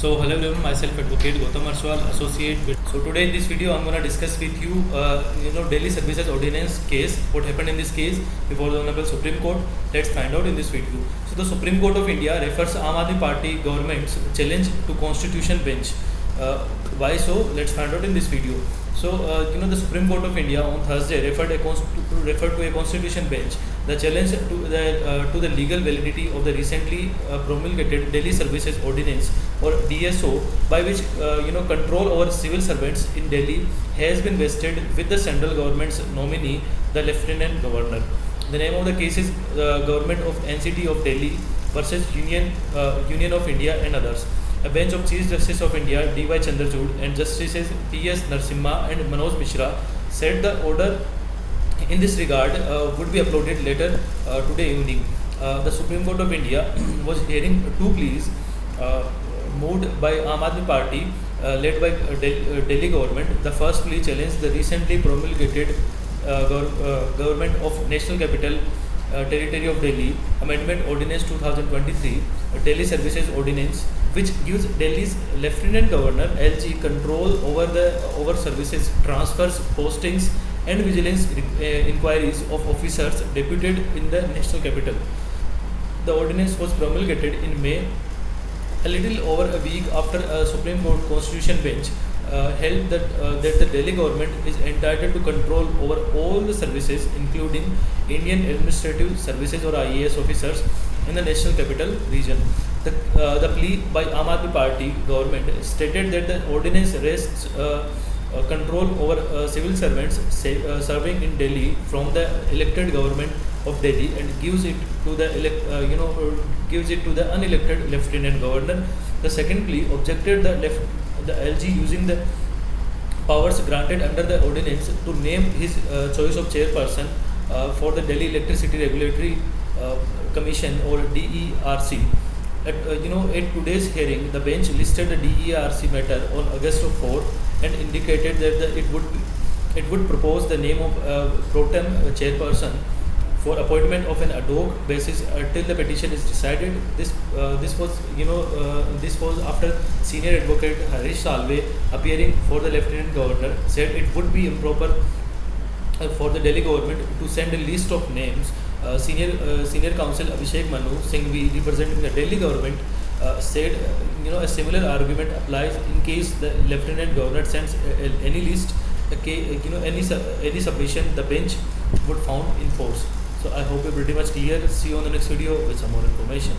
So hello everyone, myself Advocate Gautam Arswal, Associate. So today in this video I'm gonna discuss with you, Delhi Services Ordinance case. What happened in this case before the Honorable Supreme Court? Let's find out in this video. So the Supreme Court of India refers Aam Aadmi Party government's challenge to Constitution bench. Why so? Let's find out in this video. So the Supreme Court of India on Thursday referred to a constitution bench the challenge to the legal validity of the recently promulgated Delhi Services Ordinance or DSO, by which control over civil servants in Delhi has been vested with the central government's nominee, the Lieutenant Governor. The name of the case is Government of NCT of Delhi versus Union of India and others. A bench of Chief Justice of India D.Y. Chandrachud and Justices P.S. Narasimha and Manoj Mishra said the order in this regard would be uploaded later today evening. The Supreme Court of India was hearing two pleas moved by Aam Aadmi Party led by Delhi government. The first plea challenged the recently promulgated Government of National Capital Territory of Delhi Amendment Ordinance 2023, Delhi Services Ordinance, which gives Delhi's Lieutenant Governor LG control over services, transfers, postings, and vigilance inquiries of officers deputed in the national capital. The ordinance was promulgated in May, a little over a week after a Supreme Court Constitution bench held that the Delhi government is entitled to control over all the services, including Indian Administrative Services or IAS officers in the national capital region. The plea by Aam Aadmi Party government stated that the ordinance rests control over civil servants serving in Delhi from the elected government of Delhi and gives it to the unelected Lieutenant Governor. The second plea objected the LG using the powers granted under the ordinance to name his choice of chairperson for the Delhi Electricity Regulatory Commission or DERC. At today's hearing, the bench listed the DERC matter on August 4 and indicated that it would propose the name of pro tem chairperson for appointment of an ad hoc basis until the petition is decided. This was after senior advocate Harish Salve, appearing for the Lieutenant Governor, said it would be improper for the Delhi government to send a list of names. Senior counsel Abhishek Manu Singhvi, representing the Delhi government, said a similar argument applies in case the Lieutenant Governor sends any list, any submission the bench would found in force. So I hope you're pretty much clear. See you on the next video with some more information.